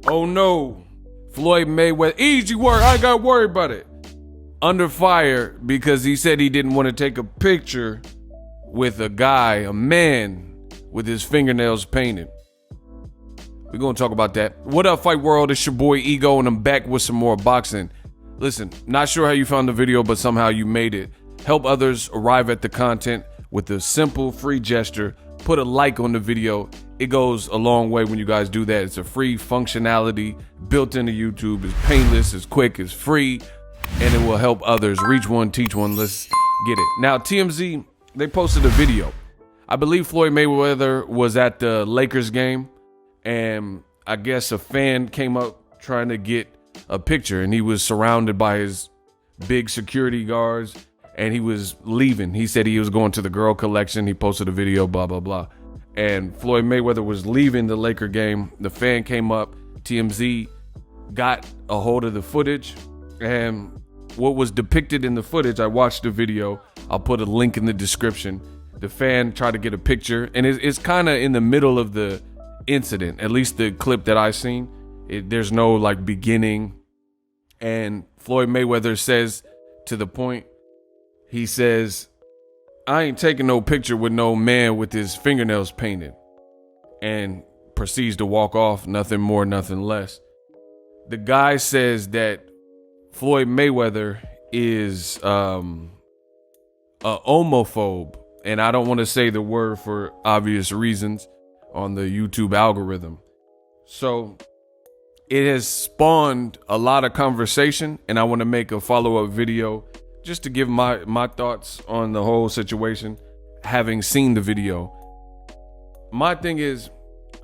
Oh no, Floyd Mayweather, easy work, I ain't got to worry about it. Under fire because he said he didn't want to take a picture with a guy, a man, with his fingernails painted. We're going to talk about that. What up, Fight World? It's your boy Ego, and I'm back with some more boxing. Listen, not sure how you found the video, but somehow you made it. Help others arrive at the content with a simple, free gesture. Put a like on the video. It goes a long way when you guys do that. It's a free functionality built into YouTube. It's painless, it's quick, it's free, and it will help others. Reach one, teach one. Let's get it. Now, TMZ, they posted a video. I believe Floyd Mayweather was at the Lakers game, and I guess a fan came up trying to get a picture, and he was surrounded by his big security guards, and he was leaving. He said he was going to the girl collection. He posted a video, blah, blah, blah. And Floyd Mayweather was leaving the Laker game. The fan came up. TMZ got a hold of the footage, and what was depicted in the footage, I watched the video. I'll put a link in the description. The fan tried to get a picture, and it's kind of in the middle of the incident, at least the clip that I seen. There's no like beginning, and Floyd Mayweather says to the point, he says, I ain't taking no picture with no man with his fingernails painted, and proceeds to walk off, nothing more, nothing less. The guy says that Floyd Mayweather is a homophobe, and I don't want to say the word for obvious reasons on the YouTube algorithm. So it has spawned a lot of conversation, and I want to make a follow-up video just to give my thoughts on the whole situation, having seen the video. My thing is,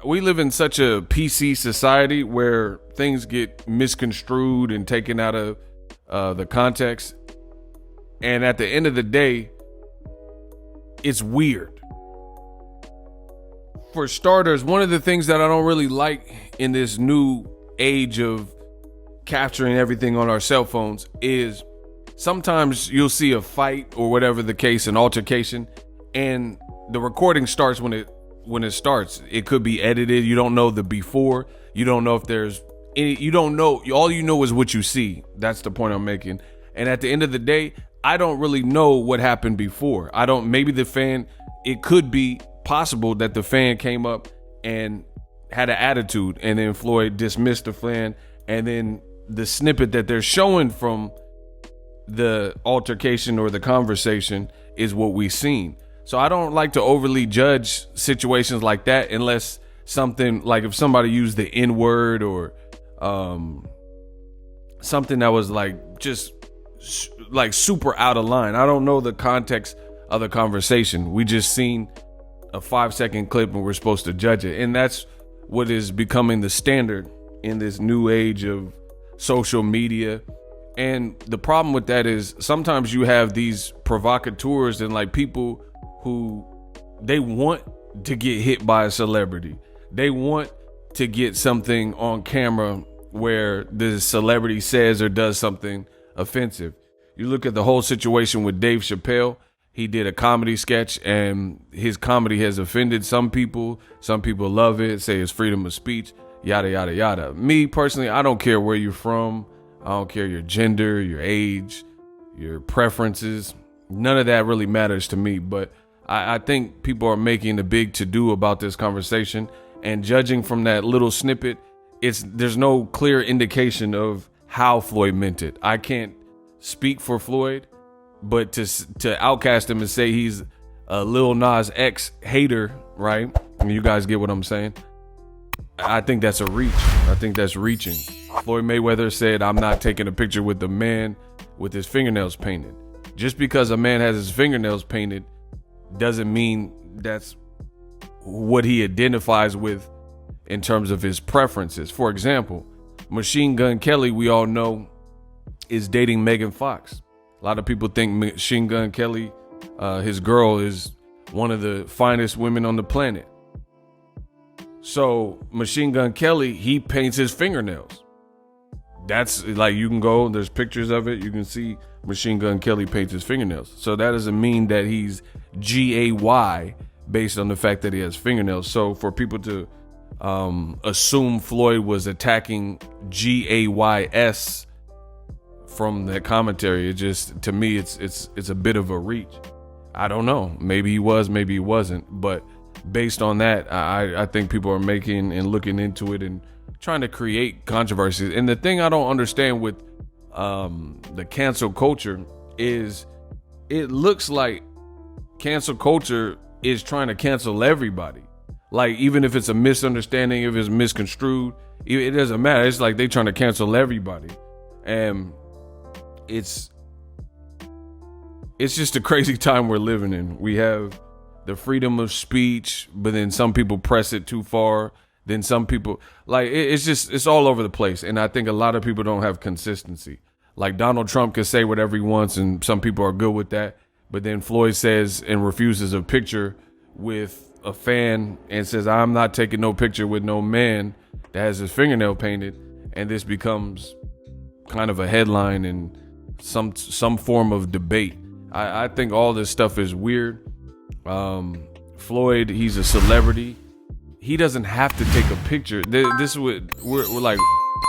we live in such a PC society where things get misconstrued and taken out of the context. And at the end of the day, it's weird. For starters, one of the things that I don't really like in this new age of capturing everything on our cell phones is sometimes you'll see a fight or whatever the case, an altercation, and the recording starts when it starts. It could be edited. You don't know the before. You don't know if there's any, you don't know. All you know is what you see. That's the point I'm making. And at the end of the day, I don't really know what happened before. Maybe the fan, it could be possible that the fan came up and had an attitude, and then Floyd dismissed the fan, and then the snippet that they're showing from the altercation or the conversation is what we've seen. So I don't like to overly judge situations like that unless something like if somebody used the N-word or something that was like just like super out of line. I don't know the context of the conversation. We just seen a 5-second clip and we're supposed to judge it. And that's what is becoming the standard in this new age of social media. And the problem with that is sometimes you have these provocateurs and like people who they want to get hit by a celebrity. They want to get something on camera where the celebrity says or does something offensive. You look at the whole situation with Dave Chappelle. He did a comedy sketch and his comedy has offended some people. Some people love it, say it's freedom of speech, yada, yada, yada. Me personally, I don't care where you're from. I don't care your gender, your age, your preferences. None of that really matters to me. But I think people are making a big to-do about this conversation. And judging from that little snippet, there's no clear indication of how Floyd meant it. I can't speak for Floyd, but to outcast him and say he's a Lil Nas X hater, right? I mean, you guys get what I'm saying? I think that's a reach. I think that's reaching. Floyd Mayweather said, I'm not taking a picture with the man with his fingernails painted. Just because a man has his fingernails painted doesn't mean that's what he identifies with in terms of his preferences. For example, Machine Gun Kelly, we all know, is dating Megan Fox. A lot of people think Machine Gun Kelly, his girl, is one of the finest women on the planet. So Machine Gun Kelly, he paints his fingernails. That's like, you can go, there's pictures of it. You can see Machine Gun Kelly paints his fingernails. So that doesn't mean that he's GAY based on the fact that he has fingernails. So for people to assume Floyd was attacking GAYS from the commentary. It just, to me, it's a bit of a reach. I don't know. Maybe he was, maybe he wasn't. But based on that, I think people are making and looking into it and trying to create controversies. And the thing I don't understand with the cancel culture is it looks like cancel culture is trying to cancel everybody. Like, even if it's a misunderstanding, if it's misconstrued, it doesn't matter. It's like they trying to cancel everybody. And it's just a crazy time we're living in. We have the freedom of speech, but then some people press it too far. Then some people, like, it's all over the place. And I think a lot of people don't have consistency. Like, Donald Trump can say whatever he wants, and some people are good with that. But then Floyd says and refuses a picture with a fan and says, I'm not taking no picture with no man that has his fingernail painted. And this becomes kind of a headline and some form of debate. I think all this stuff is weird. Floyd, he's a celebrity. He doesn't have to take a picture. This is what we're like.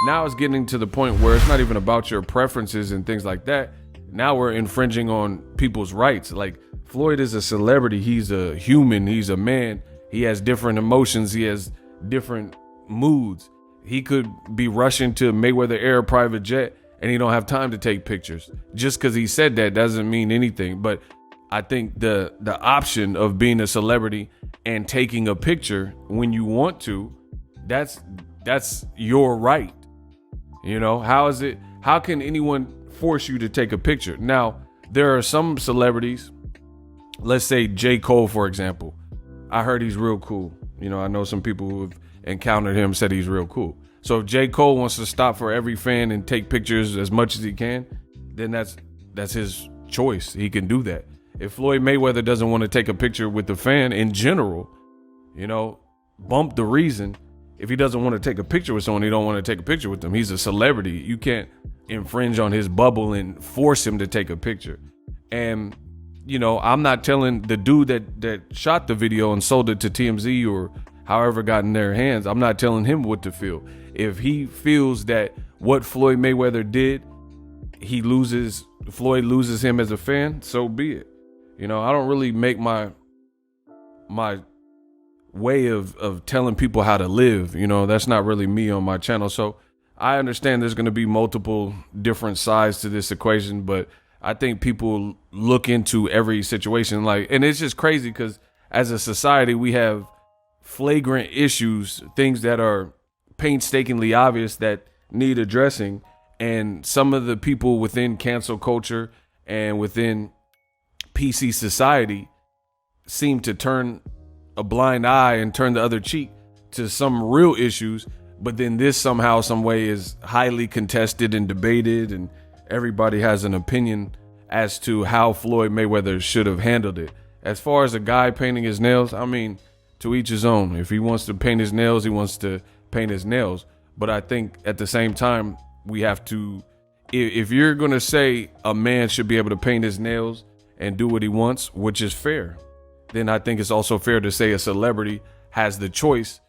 Now it's getting to the point where it's not even about your preferences and things like that. Now we're infringing on people's rights. Like, Floyd is a celebrity. He's a human. He's a man. He has different emotions. He has different moods. He could be rushing to Mayweather Air private jet and he don't have time to take pictures. Just because he said that doesn't mean anything. But I think the option of being a celebrity and taking a picture when you want to, that's your right. You know, how can anyone force you to take a picture? Now, there are some celebrities, let's say J. Cole, for example. I heard he's real cool. You know, I know some people who have encountered him said he's real cool. So if J. Cole wants to stop for every fan and take pictures as much as he can, then that's his choice. He can do that. If Floyd Mayweather doesn't want to take a picture with the fan in general, you know, bump the reason. If he doesn't want to take a picture with someone, he don't want to take a picture with them. He's a celebrity. You can't infringe on his bubble and force him to take a picture. And, you know, I'm not telling the dude that shot the video and sold it to TMZ or however got in their hands, I'm not telling him what to feel. If he feels that what Floyd Mayweather did, Floyd loses him as a fan, so be it. You know, I don't really make my way of telling people how to live. You know, that's not really me on my channel. So I understand there's going to be multiple different sides to this equation, but I think people look into every situation and it's just crazy because as a society, we have flagrant issues, things that are painstakingly obvious that need addressing. And some of the people within cancel culture and within PC society seem to turn a blind eye and turn the other cheek to some real issues. But then this somehow, some way is highly contested and debated, and everybody has an opinion as to how Floyd Mayweather should have handled it. As far as a guy painting his nails, I mean, to each his own. If he wants to paint his nails, he wants to paint his nails. But I think at the same time, we have to, if you're going to say a man should be able to paint his nails and do what he wants, which is fair, then I think it's also fair to say a celebrity has the choice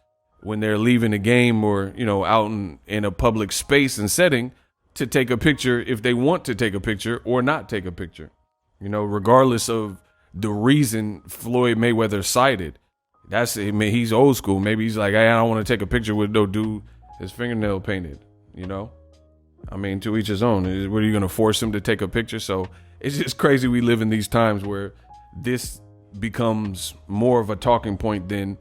when they're leaving the game or, you know, out in a public space and setting to take a picture if they want to take a picture or not take a picture, you know, regardless of the reason Floyd Mayweather cited. I mean, he's old school. Maybe he's like, hey, I don't want to take a picture with no dude, his fingernail painted, you know? I mean, to each his own. What, are you going to force him to take a picture? So it's just crazy we live in these times where this becomes more of a talking point than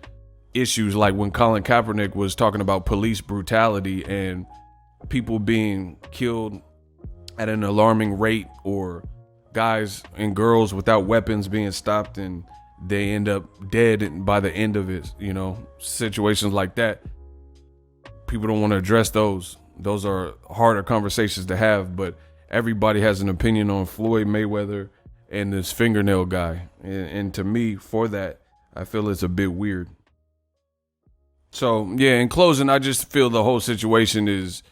issues like when Colin Kaepernick was talking about police brutality and people being killed at an alarming rate, or guys and girls without weapons being stopped and they end up dead by the end of it. You know, situations like that. People don't want to address those. Those are harder conversations to have, but everybody has an opinion on Floyd Mayweather and this fingernail guy. And to me, for that, I feel it's a bit weird. So, yeah, in closing, I just feel the whole situation is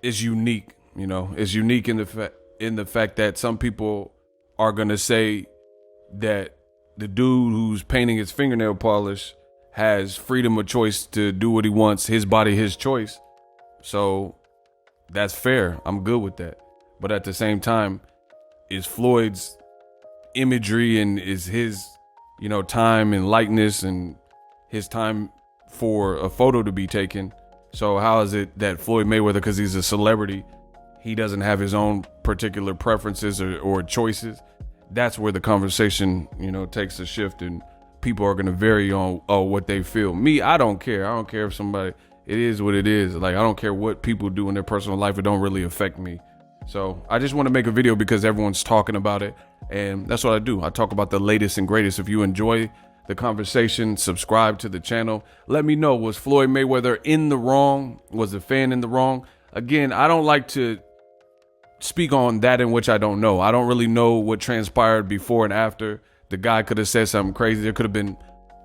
unique. You know, it's unique in the fact that some people are going to say that the dude who's painting his fingernail polish has freedom of choice to do what he wants, his body, his choice. So that's fair. I'm good with that. But at the same time, is Floyd's imagery and is his, time and likeness and his time for a photo to be taken. So how is it that Floyd Mayweather, because he's a celebrity, he doesn't have his own particular preferences or choices? That's where the conversation, takes a shift, and people are going to vary on what they feel. Me, I don't care. I don't care if somebody, it is what it is. Like, I don't care what people do in their personal life. It don't really affect me. So I just want to make a video because everyone's talking about it. And that's what I do. I talk about the latest and greatest. If you enjoy the conversation, subscribe to the channel. Let me know, was Floyd Mayweather in the wrong? Was the fan in the wrong? Again, I don't like to speak on that in which I don't know. I don't really know what transpired before and after. The guy could have said something crazy. There could have been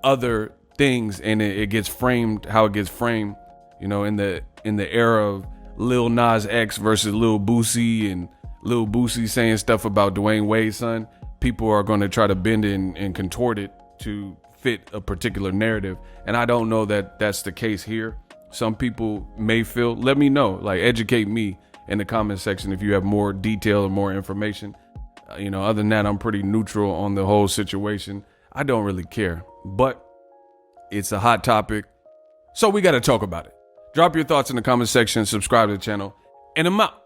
other things, and it gets framed how it gets framed, in the era of Lil Nas X versus Lil Boosie, and Lil Boosie saying stuff about Dwayne Wade's son. People are going to try to bend it and contort it to fit a particular narrative. And I don't know that that's the case here. Some people may feel, let me know, like, educate me in the comment section if you have more detail or more information. Other than that, I'm pretty neutral on the whole situation. I don't really care, but it's a hot topic, so we got to talk about it. Drop your thoughts in the comment section, subscribe to the channel, and I'm out.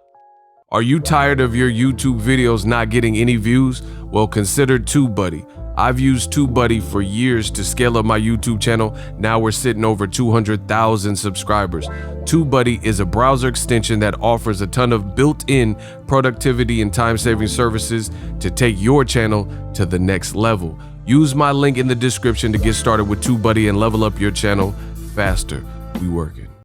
Are you tired of your YouTube videos not getting any views? Well, consider TUBEBUDDY. I've used TUBEBUDDY for years to scale up my YouTube channel. Now we're sitting over 200,000 subscribers. TUBEBUDDY is a browser extension that offers a ton of built-in productivity and time-saving services to take your channel to the next level. Use my link in the description to get started with TUBEBUDDY and level up your channel faster. We working.